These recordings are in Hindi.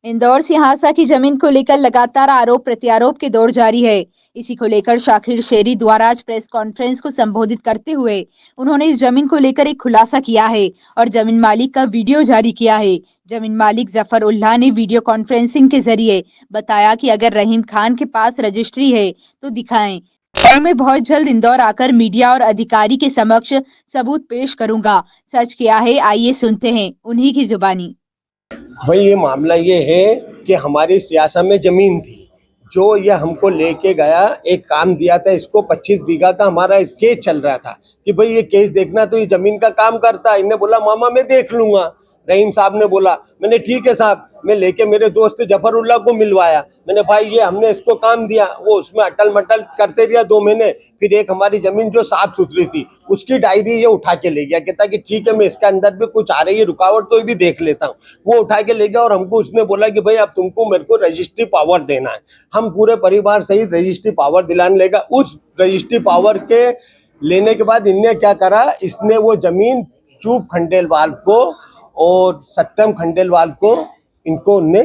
इंदौर सिंहासा की जमीन को लेकर लगातार आरोप प्रत्यारोप के दौर जारी है। इसी को लेकर शाकिर शेरी द्वारा आज प्रेस कॉन्फ्रेंस को संबोधित करते हुए उन्होंने इस जमीन को लेकर एक खुलासा किया है और जमीन मालिक का वीडियो जारी किया है। जमीन मालिक जफर उल्लाह ने वीडियो कॉन्फ्रेंसिंग के जरिए बताया कि अगर रहीम खान के पास रजिस्ट्री है तो दिखाएं और मैं बहुत जल्द इंदौर आकर मीडिया और अधिकारी के समक्ष सबूत पेश करूंगा। सच क्या है, आइए सुनते हैं उन्हीं की जुबानी। भाई ये मामला ये है कि हमारी सियासत में जमीन थी, जो ये हमको लेके गया, एक काम दिया था इसको 25 बीघा का। हमारा इस केस चल रहा था कि भाई ये केस देखना, तो ये जमीन का काम करता है। इन्हें बोला मामा मैं देख लूंगा। रहीम साहब ने बोला, मैंने ठीक है साहब। मैं लेके मेरे दोस्त जफरुल्लाह को मिलवाया। मैंने भाई ये हमने इसको काम दिया, वो उसमें अटल मटल करते रहा 2 महीने। फिर एक हमारी जमीन जो साफ सुथरी थी उसकी डायरी ये उठा के ले गया, कहता कि ठीक है मैं इसके अंदर भी कुछ आ रही है रुकावट तो ये भी देख लेता हूँ। वो उठा के ले गया और हमको उसने बोला कि भाई अब तुमको मेरे को रजिस्ट्री पावर देना है। हम पूरे परिवार सहित रजिस्ट्री पावर दिलाने लेगा। उस रजिस्ट्री पावर के लेने के बाद इनने क्या करा, इसने वो जमीन चूप खंडेलवाल को और सत्यम खंडेलवाल को इनको उनने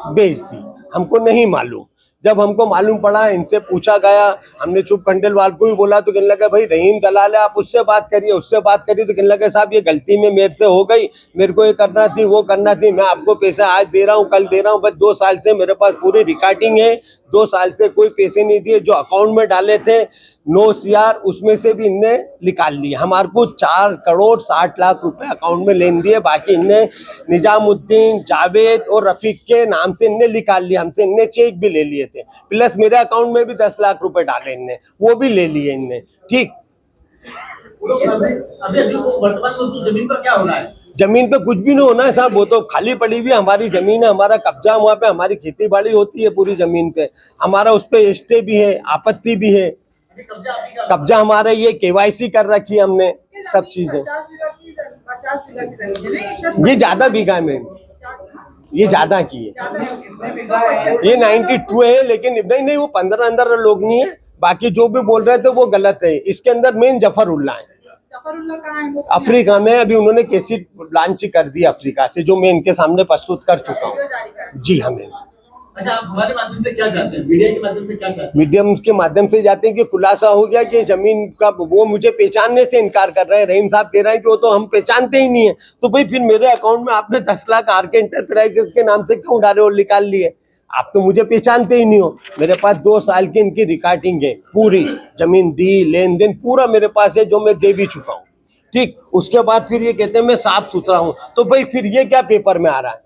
बेच दी। हमको नहीं मालूम। जब हमको मालूम पड़ा, इनसे पूछा गया, हमने चुप खंडेलवाल को भी बोला तो कहने लगा भाई रहीम दलाल है, आप उससे बात करिए, उससे बात करिए। तो कहने लगा साहब ये गलती में मेरे से हो गई, मेरे को ये करना थी वो करना थी, मैं आपको पैसा आज दे रहा हूँ कल दे रहा हूँ। बस 2 साल से मेरे पास पूरी रिकॉर्डिंग है, 2 साल से कोई पैसे नहीं दिए। जो अकाउंट में डाले थे 9 CR उसमें से भी इनने निकाल लिए। हमारे को 4 करोड़ 60 लाख रुपए अकाउंट में लेन दिए। बाकी इनने निजामुद्दीन, जावेद और रफीक के नाम से इनने निकाल लिया। हमसे इनने चेक भी ले लिए थे, प्लस मेरे अकाउंट में भी 10 लाख रुपए डाले इनने, वो भी ले लिए इनने। ठीक, अभी वर्तमान में जमीन पर क्या हो रहा है? जमीन पे कुछ भी नहीं होना है साहब, वो तो खाली पड़ी हुई हमारी जमीन है, हमारा कब्जा वहाँ पे, हमारी खेती बाड़ी होती है पूरी जमीन पे। हमारा उस पे स्टे भी है, आपत्ति भी है। कब्जा हमारा ये KYC कर रखी है हमने, सब चीजें। ये ज्यादा बीघा में, ये ज्यादा की है, ये 92 है। लेकिन नहीं वो 15 अंदर लोग नहीं है, बाकी जो भी बोल रहे थे वो गलत है। इसके अंदर मेन जफरुल्लाह है। अफ्रीका में अभी उन्होंने केसेट लॉन्च कर दी अफ्रीका से, जो मैं इनके सामने प्रस्तुत कर चुका हूँ। जी हमें अच्छा, आप हमारे माध्यम से क्या चाहते हैं, मीडिया के माध्यम से क्या चाहते हैं? मीडियम के माध्यम से जाते हैं कि खुलासा हो गया कि जमीन का वो मुझे पहचानने से इनकार कर रहे हैं। रहीम साहब कह रहे हैं कि वो तो हम पहचानते ही नहीं है। तो भाई फिर मेरे अकाउंट में आपने 10 लाख RK एंटरप्राइजेस के नाम से क्यों डाले और निकाल लिए? आप तो मुझे पहचानते ही नहीं हो। मेरे पास 2 साल की इनकी रिकॉर्डिंग है, पूरी जमीन दी लेन देन पूरा मेरे पास है, जो मैं दे भी चुका हूँ। ठीक, उसके बाद फिर ये कहते हैं मैं साफ सुथरा हूँ। तो भाई फिर ये क्या पेपर में आ रहा है?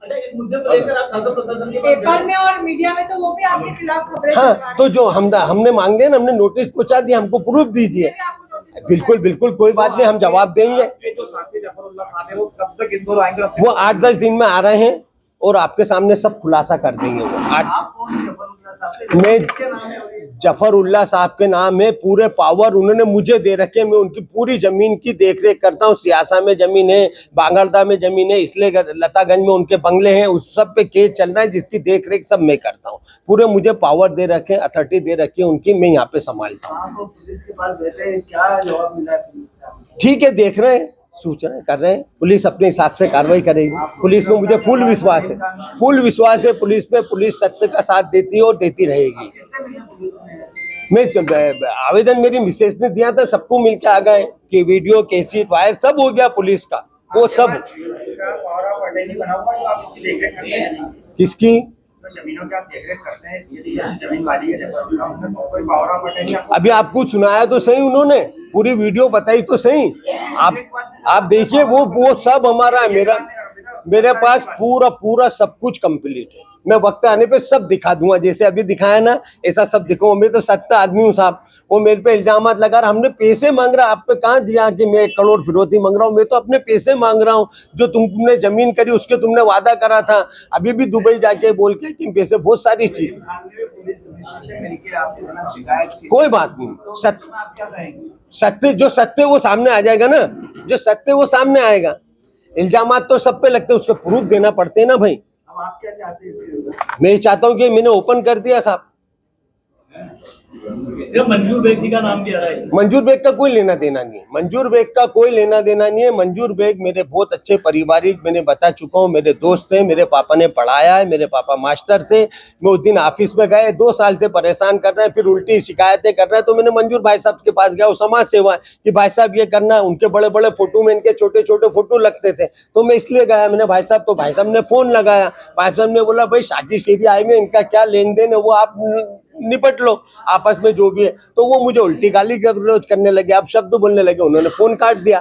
इस मुद्दे को लेकर आप शासन प्रशासन के पेपर में और मीडिया में तो वो भी आपके खिलाफ खबरें हाँ, तो जो हमने मांगे ना, हमने नोटिस पहुंचा दिया, हमको प्रूफ दीजिए। बिल्कुल बिल्कुल, कोई बात नहीं, हम जवाब देंगे। जो साथी जफरुल्लाह साहब है वो कब तक इंदौर आएंगे? वो 8-10 दिन में आ रहे हैं और आपके सामने सब खुलासा कर देंगे। वो मैं जफरुल्लाह साहब के नाम है, पूरे पावर उन्होंने मुझे दे रखे। मैं उनकी पूरी जमीन की देखरेख करता हूँ। सियासा में जमीन है, बांगरदा में जमीन है, इसलिए लतागंज में उनके बंगले हैं, उस सब पे केस चल रहा है, जिसकी देखरेख सब मैं करता हूँ। पूरे मुझे पावर दे रखे, अथॉरिटी दे रखी है उनकी, मैं यहाँ पे संभालता हूँ। पुलिस के पास बैठे, क्या जवाब मिला है पुलिस से? ठीक है, देख रहे हैं, सूचना कर रहे हैं, पुलिस अपने हिसाब से कार्रवाई करेगी। पुलिस में मुझे फुल विश्वास है, फुल विश्वास है पुलिस पे। पुलिस सत्य का साथ देती है और देती रहेगी। मैं आवेदन मेरी मिसेज ने दिया था, सबको मिलके आ गए कि वीडियो कैसेट वायर सब हो गया पुलिस का, वो सब। किसकी जमीनों की आप देखरेख करते हैं, जमीन वाली है कोई पावर ऑफ अटर्नी? अभी आपको सुनाया तो सही, उन्होंने पूरी वीडियो बताई तो सही। आप देखिए, वो सब हमारा है। मेरे पास पूरा सब कुछ कंप्लीट है। मैं वक्त आने पे सब दिखा दूंगा, जैसे अभी दिखाया ना ऐसा सब दिखाऊंगा। मैं तो सत्य आदमी हूँ साहब। वो मेरे पे इल्जाम लगा रहा, हमने पैसे मांग रहा, आप पे कहाँ दिया कि मैं 1 करोड़ फिरौती मांग रहा हूँ? मैं तो अपने पैसे मांग रहा हूँ, जो तुमने जमीन करी उसके तुमने वादा करा था। अभी भी दुबई जाके बोल के कि पैसे, बहुत सारी चीज। कोई बात नहीं, सत्य जो सत्य वो सामने आ जाएगा ना, जो सत्य वो सामने आएगा। इल्जामात तो सब पे लगते हैं, उसके प्रूफ देना पड़ते हैं ना भाई। अब आप क्या चाहते हैं? मैं चाहता हूँ कि मैंने ओपन कर दिया साहब। जो मंजूर बेग जी का नाम भी आ रहा है इसमें। मंजूर बेग का कोई लेना देना नहीं है, मंजूर बेग का कोई लेना देना नहीं है। मंजूर बेग मेरे बहुत अच्छे पारिवारिक, मैंने बता चुका हूँ, मेरे दोस्त थे, मेरे पापा ने पढ़ाया है, मेरे पापा मास्टर थे। मैं उस दिन ऑफिस में गए, 2 साल से परेशान कर रहे हैं, फिर उल्टी शिकायतें कर रहे हैं, तो मैंने मंजूर भाई साहब के पास गया, वो समाज सेवा है कि भाई साहब ये करना है। उनके बड़े बड़े फोटो में इनके छोटे छोटे फोटो लगते थे, तो मैं इसलिए गया, मैंने भाई साहब, तो भाई साहब ने फोन लगाया, भाई साहब ने बोला भाई शादी शेरी आए में इनका क्या लेन देन है वो आप निपट लो आपस में जो भी है। तो वो मुझे उल्टी गाली गलौज करने लगे, अब शब्द बोलने लगे, उन्होंने फोन काट दिया,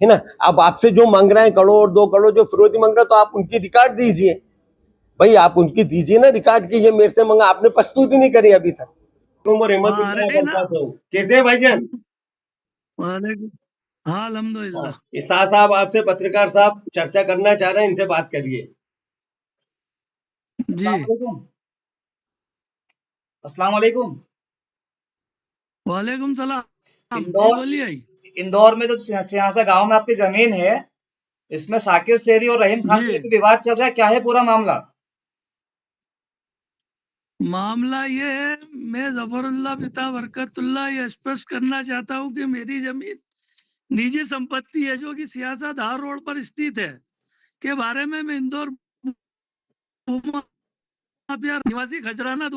है ना। अब आपसे जो मांग रहे हैं करोड़ 2 करोड़ जो फिरौती मांग रहे हैं, तो आप उनकी रिकॉर्ड दीजिए भाई, आप उनकी दीजिए ना रिकॉर्ड की, ये मेरे से मांगा, आपने प्रस्तुति नहीं करी अभी तक। कैसे हैं भाईजान? वालेकुम। हाँ अल्हम्दुलिल्लाह। शाह साहब आपसे पत्रकार साहब चर्चा करना चाह रहे हैं, इनसे बात करिए। जी अस्सलाम वालेकुम। वालेकुम सलाम। जी इंदौर बोलिए। इंदौर में जो सियासा गांव में आपकी जमीन है, इसमें शाकिर शेरी और रहीम खान को जी लेकर विवाद चल रहा है, क्या है पूरा मामला? मामला ये है, मैं जफरुल्लाह पिता बरकतुल्लाह ये स्पष्ट करना चाहता हूँ कि मेरी जमीन निजी संपत्ति है जो कि सियासा धार रोड पर स्थित है, के बारे में मैं इंदौर भूमाफिया निवासी खजराना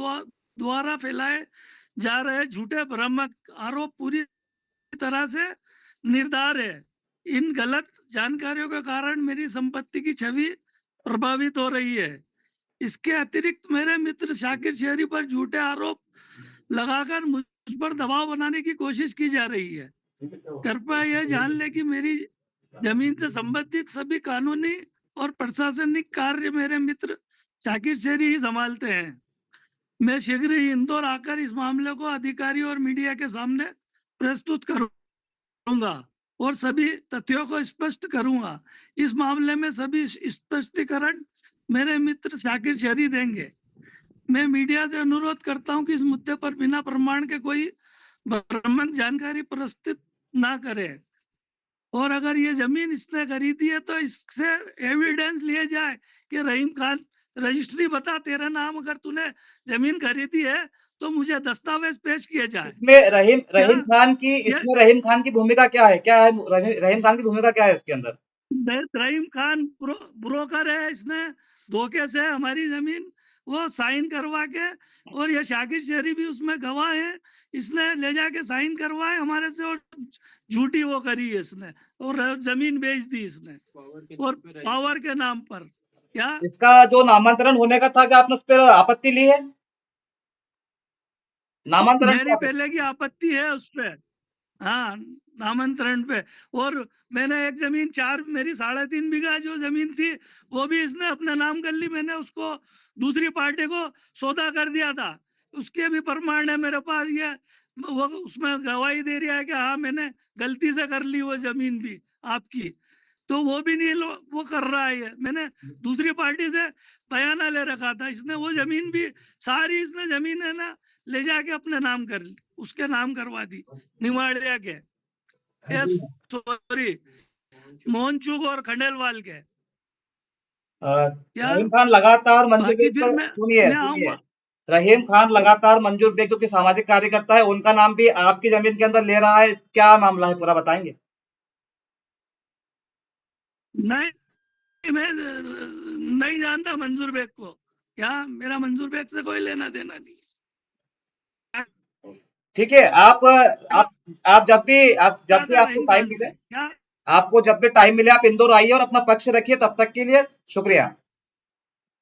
द्वारा फैलाए जा रहे झूठे भ्रामक आरोप पूरी तरह से निर्धार है। इन गलत जानकारियों के कारण मेरी संपत्ति की छवि प्रभावित हो रही है। इसके अतिरिक्त मेरे मित्र शाकिर शेरी पर झूठे आरोप लगाकर मुझ पर दबाव बनाने की कोशिश की जा रही है। कृपया यह जान ले कि मेरी जमीन से संबंधित सभी कानूनी और प्रशासनिक कार्य मेरे मित्र शाकिर शेरी ही संभालते हैं। मैं शीघ्र ही इंदौर आकर इस मामले को अधिकारी और मीडिया के सामने प्रस्तुत करूंगा और सभी तथ्यों को स्पष्ट करूंगा। इस मामले में सभी स्पष्टीकरण मेरे मित्र शाकिर शेरी देंगे। मैं मीडिया से अनुरोध करता हूं कि इस मुद्दे पर बिना प्रमाण के कोई भ्रामक जानकारी प्रस्तुत ना करे, और अगर ये जमीन इसने खरीदी है तो इससे एविडेंस लिए जाए कि रहीम खान रजिस्ट्री बता, तेरा नाम अगर तूने जमीन खरीदी है तो मुझे दस्तावेज पेश किए जाए। इसमें रहीम खान की भूमिका क्या है? रहीम खान की भूमिका क्या है इसके अंदर? रहीम खान ब्रोकर है, इसने धोखे से हमारी जमीन वो साइन करवा के, और ये शाकिर शेरी भी उसमें गवाह है, इसने ले जाके साइन करवाए हमारे से और झूठी वो करी है इसने, और जमीन बेच दी इसने और पावर के नाम पर। क्या इसका जो नामांतरण होने का था, क्या आपने उस पर आपत्ति ली है? नामांतरण मेरी पहले की आपत्ति है उस पर, हाँ नामांतरण पे। और मैंने एक जमीन मेरी 3.5 बीघा जो जमीन थी वो भी इसने अपना नाम कर ली, मैंने उसको दूसरी पार्टी को सौदा कर दिया था, उसके भी प्रमाण है मेरे पास। ये वो उसमें गवाही दे रहा है कि हाँ मैंने गलती से कर ली वो जमीन भी आपकी, तो वो भी नहीं वो कर रहा है। मैंने दूसरी पार्टी से बयाना ले रखा था, इसने वो जमीन भी सारी इसने जमीन है ना ले जाके अपने नाम कर ली, उसके नाम करवा दी निवाड़िया के, सॉरी मोहनचूक और खंडेलवाल के। रहीम खान लगातार मंजूर बाकी बेग फिर का मैं सुनिए आऊंगा। रहीम खान लगातार मंजूर बेग जो कि सामाजिक कार्यकर्ता है, उनका नाम भी आपकी जमीन के अंदर ले रहा है, क्या मामला है पूरा बताएंगे? नहीं, मैं नहीं जानता मंजूर बेग को, क्या मेरा मंजूर बेग से कोई लेना देना नहीं। ठीक है, आप जब भी आपको टाइम मिले, क्या आपको जब भी टाइम मिले आप इंदौर आइए और अपना पक्ष रखिए। तब तक के लिए शुक्रिया।